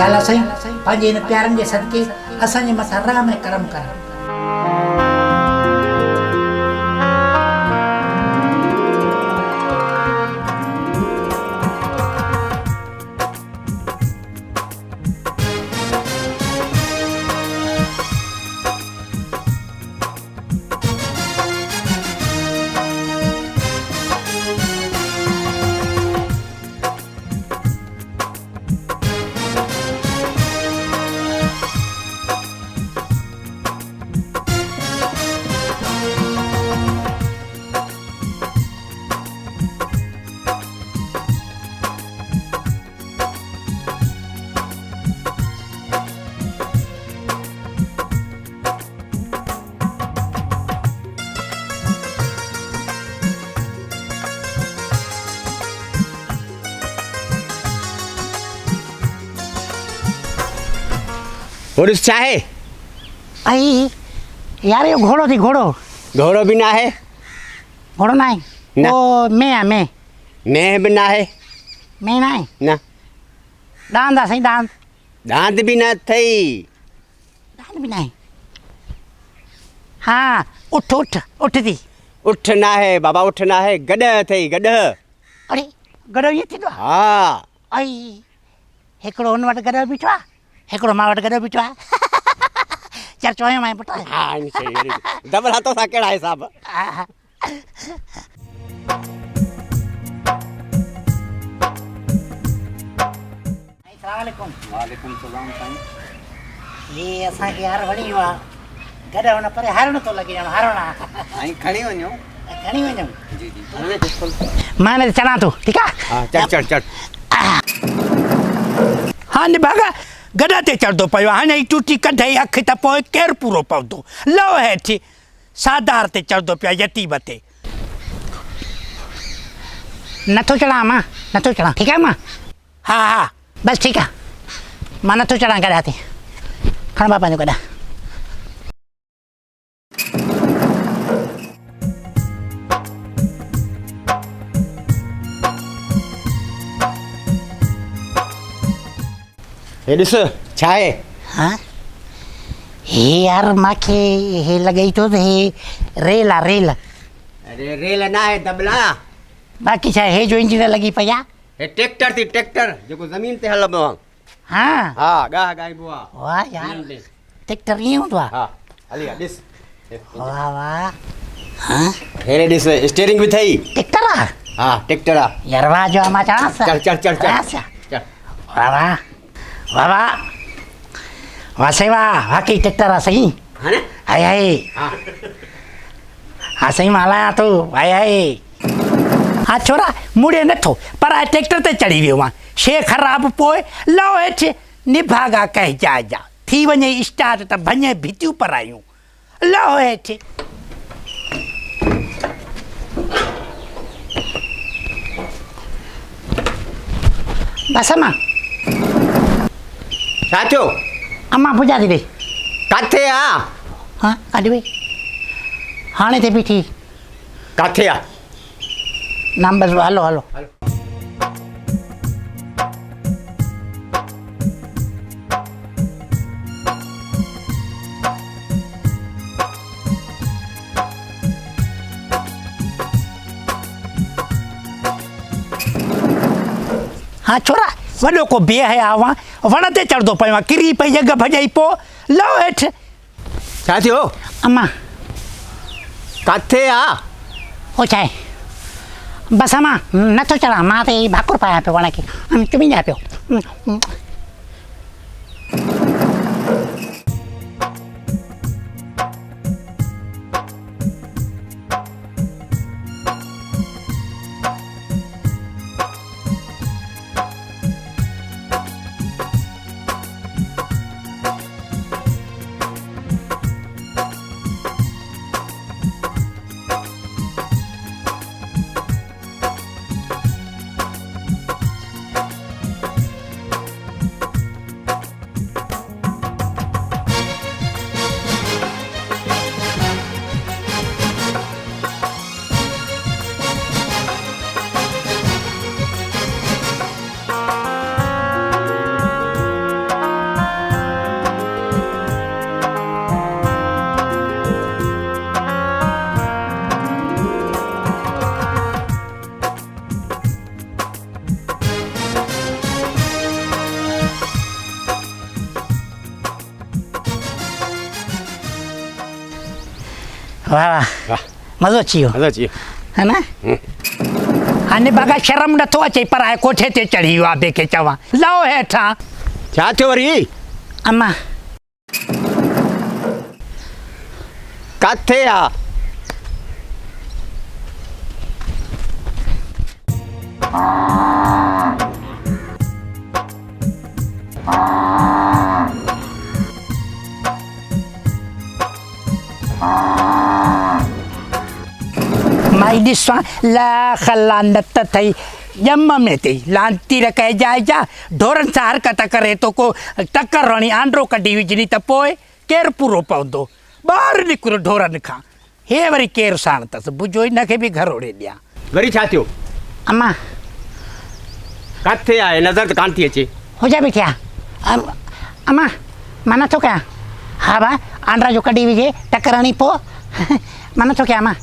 या अल्लाह साईं पंहिंजे इन प्यारनि जे सदके असांजे मथां रहम ऐं करम कर। पुरुष चाहे आई यार ये घोड़ो थी घोड़ो घोड़ो भी ना है घोड़ो ना है ना। वो मैं भी ना है मैं ना है ना दांत आ सही दांत दांत भी ना थई दांत भी ना है। हाँ उठ उठ उठ थी उठ ना है बाबा उठ ना है गॾ थई गॾ अरे गड़ो ये थी तो हा आई हिकिड़ो हुन वटि गड़ो बीठो आहे हिकिड़ो मां वटि गड़ो बीठो आहे चर्चो आयो मां पुटु हा सही डबल हथों सां कहिड़ा हिसाब वालेकुम सलाम साईं। ये असांखे यार वणी वियो आहे गॾु हुन परे हरणु थो लॻे ॼण हरणु आहे साईं खणी वञो। खणी वञूं जी जी मां हिन ते चढ़ां थो ठीकु आहे हा चढ़ चढ़ चढ़ हाँ निभागा गॾ ते चढ़ंदो पियो हाणे ई टूटी कढई अखि त पोइ केरु पूरो पवंदो लहो हेठि साधार ते चढ़ंदो पिया यतीम ते नथो चढ़ां मां नथो चढ़ां ठीकु आहे मां हा हा बसि ठीकु आहे मां नथो चढ़ां गॾा ते खण मां पंहिंजो गॾा हे ॾिस छा आहे हाँ हे यार मूंखे हे लॻे थो त हे रेल आहे रेल अरे रेल ना है दबला बाक़ी छा हे जो इंजन लॻी पई आहे हे ट्रैक्टर थी ट्रैक्टर जेको ज़मीन ते हलंदो आहे हाँ हा गाह गाइबो आहे वाह यार ट्रैक्टर ईअं हूंदो आहे हा हली ॾिस वाह वाह हाँ हेरे ॾिस स्टीयरिंग बि अथई ट्रैक्टर आहे हा ट्रैक्टर आहे यार वाह जो आहे मां चढ़ां चढ़ चढ़ चढ़ चढ़ चढ़ वाह वाह वाह वाह वाह साईं वाह वाकई ट्रैक्टर आहे सही हा न हाय हाय हा हा साईं मां हलायां थो हाय हाय हा छोरा मुड़े नथो पर आ ट्रैक्टर ते चढ़ी वियो आहे शे ख़राबु पोइ लहो हेठि निभागा कहिजा जा थी वञे स्टार्ट त भञे भितियूं परायूं लहो हेठि बसि मां छा थियो अम्मा पुॼा थी ॾे काथे आहे हाँ काॾे वई हाणे ते बीठी काथे आहे नाम बसि हलो हलो हा छोरा वॾो को बेहया हुआ वण ते चढ़ंदो पियो आहे किरी पई जॻह भॼई पोइ लहो हेठि छा थियो अम्मा काथे आहे हो छा आहे बसि अम्मा नथो चढ़ां मां त भाकुर पायां पियो वण खे चुमिञा पियो वाह वाह वाह मज़ो अची वियो मज़ो अची है न हाणे बागा शर्म नथो अचे पर आहे कोठे ते चढ़ी वियो आहे ॿिए खे चवां लहो हेठां छा थियो वरी अम्मा किथे आहे माई ॾिसां लाख लानत अथई ॼम में अथई लांती रखे जाइजा ढोरनि सां हरकत करे थो को टकर हणी आंड्रो कढी विझणी त पोइ केरु पूरो पवंदो ॿाहिरि निकिरो ढोरनि खां हे वरी केरु साण अथसि बुझो हिनखे बि घरोड़े ॾियां वरी छा थियो अम्मा किथे आहे नज़र त कान थी अचे हुजा बि थिया अम्मा मां नथो कयां हा भाउ आंड्रा जो कढी विझे टकर हणी पोइ मां नथो कयां अम्मा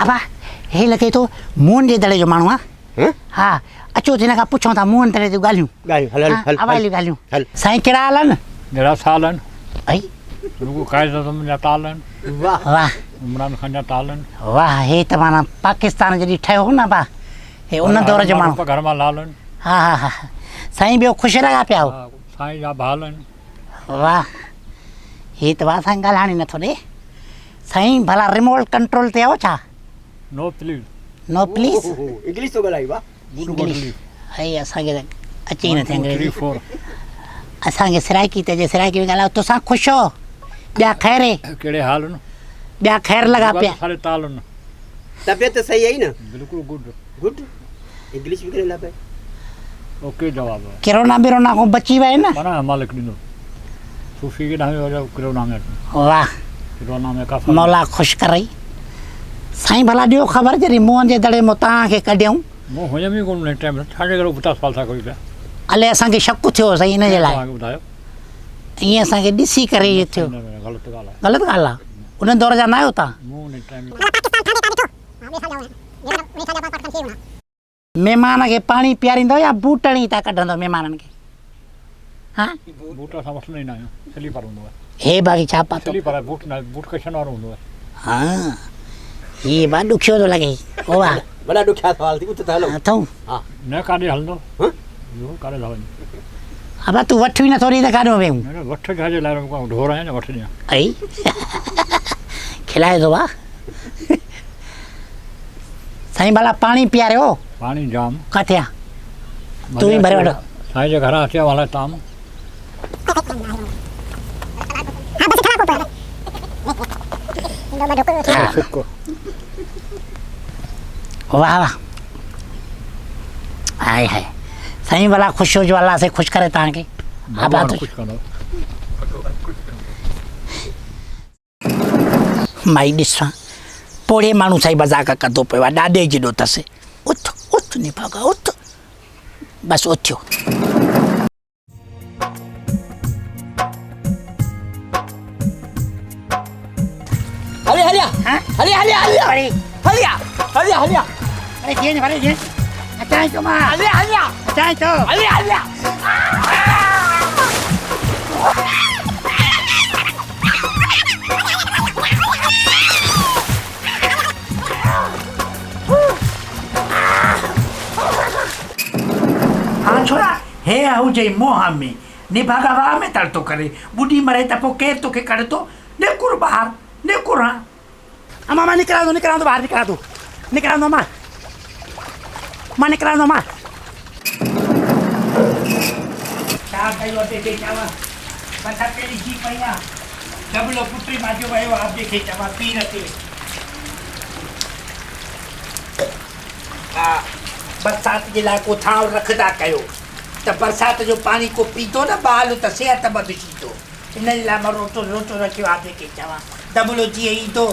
अबा हे लॻे थो मुंहनि जे दड़े जो माण्हू आहे हं? हा अचो त हिन खां पुछूं था मुंहनि दड़े जूं ॻाल्हियूं ॻाल्हियूं हल हल हा, हल अवाइलियूं ॻाल्हियूं हल साईं कहिड़ा हाल आहिनि मेरा साल आहिनि ऐं बिल्कुलु क़ाइदे आज़म जा ताल आहिनि वाह वाह इमरान खान जा ताल आहिनि वाह हे त माना पाकिस्तान जॾहिं ठहियो हो न बा हे उन दौर जो माण्हू घर मां लाल आहिनि हा हा हा साईं ॿियो ख़ुशि लॻा पिया हो हा, साईं जा भाल आहिनि वाह हे त वाह साईं ॻाल्हाइण ई नथो ॾे साईं भला रिमोट कंट्रोल ते आयो छा know please know please English थो ॻाल्हाई वाह इंग्लिश हई असांखे त अचे ई नथी अंग्रेजी 4 असांखे सिराइकी ते जे सिराइकी में ॻाल्हायो तोसां ख़ुशि हो ॿिया ख़ैर कहिड़े हाल आहिनि ॿिया ख़ैर लॻा पिया सारे ताल आहिनि तबियत सही आहे न बिल्कुलु गुड गुड इंग्लिश बि करे ला पे ओके जवाबु आहे किरोना बिरोना खां बची विया न माना मालिक ॾींदो सूफ़ी के नामे वजह किरोना में वाह किरोना में काफ़ी मौला ख़ुशि करई साईं भला ॾियो ख़बर जॾहिं मुंहं जे दड़े मां तव्हांखे कढियऊं मूं हुन में कोन टाइम छाजे करे पुठा सवाल था कयो पिया अलाए असांखे शक थियो साईं हिन जे लाइ तव्हांखे ॿुधायो ईअं असांखे ॾिसी करे इहो थियो ग़लति ॻाल्हि आहे ग़लति ॻाल्हि आहे उन दौर जा न आहियो तव्हां मूं हुन टाइम महिमान खे पाणी पीआरींदव या बूटणी था कढंदव महिमाननि खे हा बूट असां वठंदा ई न आहियूं स्लीपर हूंदो आहे हे बाक़ी छा पातो स्लीपर आहे बूट न बूट कशन वारो हूंदो आहे हा ही बा ॾुखियो थो लॻे ओ वाह वॾा ॾुखिया सवाल थी उते त हलो अथऊं न काॾे हलंदो हं? इहो काॾे था वञे अबा तूं वठ बि नथो ॾी त काॾो वेहूं न वठ छाजे लाइ ढोर आहियां न वठ ॾियां ऐं खिलाए थो वाह साईं भला पाणी पीआरियो पाणी जाम किथे आहे तूं ई भरे वठो साईं जे घरां अचो हलाए ताम सुको वाह वाह हाय हाय साईं भला ख़ुशि हुजो अलाह से ख़ुशि करे तव्हांखे आबाद कुझु कंदो माई ॾिसां पोड़े माण्हू साईं मज़ाक कंदो पियो आहे ॾाॾे जिॾो अथसि उथ उथ निभागा उथ बसि उथियो हले हलिया हाँ? हलिया हलिया हलिया अरे हलिया हलिया हलिया अरे जीअं भले जीअं अचां थो मां हलिया हलिया अचां थो हलिया हलिया हाँ छोरा हे हुजे मोह में निभागा वाह में तड़तो करे ॿुॾी मरे त पोइ केरु तोखे कढंदो निकुर ॿाहिरि निकुर हा अम्मा मां निकिरां थो ॿाहिरि निकिरां थो मां निकिरां थो मां छा कयो अॻे चवां बसा पहिरीं थी पई आहे डबलो पुटी मांजो वियो आहे अॻे खे चवां पीर ते हा बरसाति जे लाइ को थांव रखंदा कयो त बरसाति जो पाणी को पीतो न ॿाल त सिहत बदिजी थो इन जे लाइ मां रोटो रखियो आहे ॿिए खे चवां दबलो जीअं ईंदो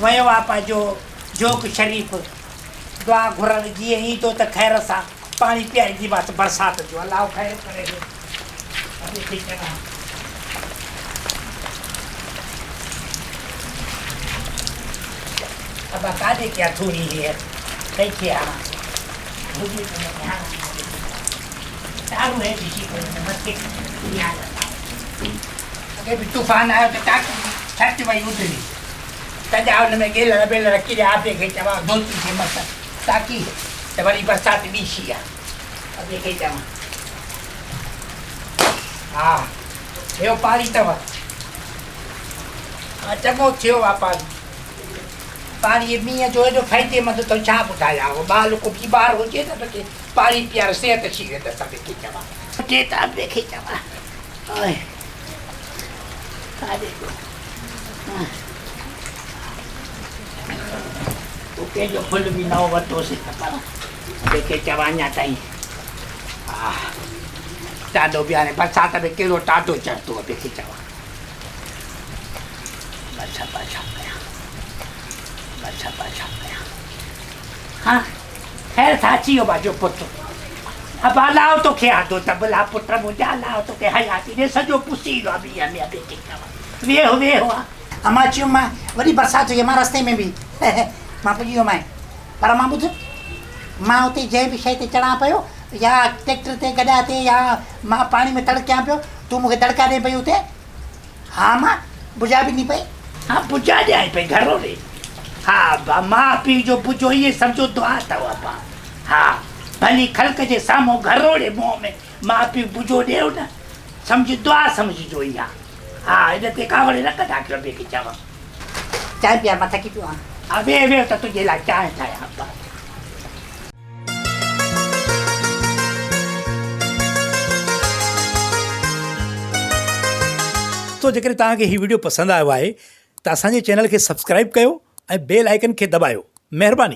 वियो आहे पंहिंजो जोक शरीफ़ दुआ घुरण जीअं ईंदो त ख़ैर सां पाणी पीआरींदीमांसि बरसाति जो अलाह ख़ैर करे ॿिए खे चवां अब कादे क्या थोड़ी है कहीं क्या मुझे सारू है किसी को मत के अगे भी तूफान आयो तो ताक छत में उतरी तजाव में गेल बेल रखी आपे के चवा धोती से मत ताकि तुम्हारी बरसात भी छिया अब देखे जावा हाँ यो पारी तव चङो थियो आहे पाणी मींहं जो एॾो फ़ाइदेमंद तो छा ॿुधायां ॿार को बीमार हुजे त तोखे पाणी पीआर सिहत अची वेंदसि त ॿिए चवां टे त ॿिए खे चवां तूं कंहिंजो फुल बि न वरितोसीं त पर ॿिए खे चवां अञा ताईं हा ॾाढो बि हाणे बरसाति में कहिड़ो ॾाढो चढ़ंदो आहे ॿिए खे चवां अच्छा हाँ खैर था अची वियो बाजो पुटु अब अलाव तोखे आदो त भला पुट मुंहिंजा अलाव तोखे हयाती ॾे सॼो पुसी वियो आहे ॿिए में ॿिए खे चवां वेहो मां अची वियुमि मां वॾी बरसाति हुई मां रस्ते में बि मां पुॼी वियुमि पर मां ॿुध मां हुते जंहिं बि शइ ते चढ़ां पियो या ट्रैक्टर ते गॾा ते या मां पाणी में तड़कियां पियो तूं मूंखे तड़का ॾे पई हुते हा मां बुझा बि नहीं पई हाँ बुझा ॾियां पई घरो ॾे हा माउ पीउ जो बुझो इहे सम्झो दुआ अथव पा हा भली ख़ल्क़ जे साम्हूं घरो ॾे मुंहं में माउ पीउ बुझो ॾियो न सम्झ दुआ सम्झिजो इहा हा हिन ते कावड़ न कंदा कयो ॿिए खे चवां चांहि पीआर मां थकी पियो आहियां हा वेह त तुंहिंजे लाइ चांहि ठाहियां पा तो जेकर तव्हांखे हीउ वीडियो पसंदि आयो आहे त असांजे चैनल खे सब्सक्राइब कयो ऐं बेल आइकन खे दॿायो महिरबानी।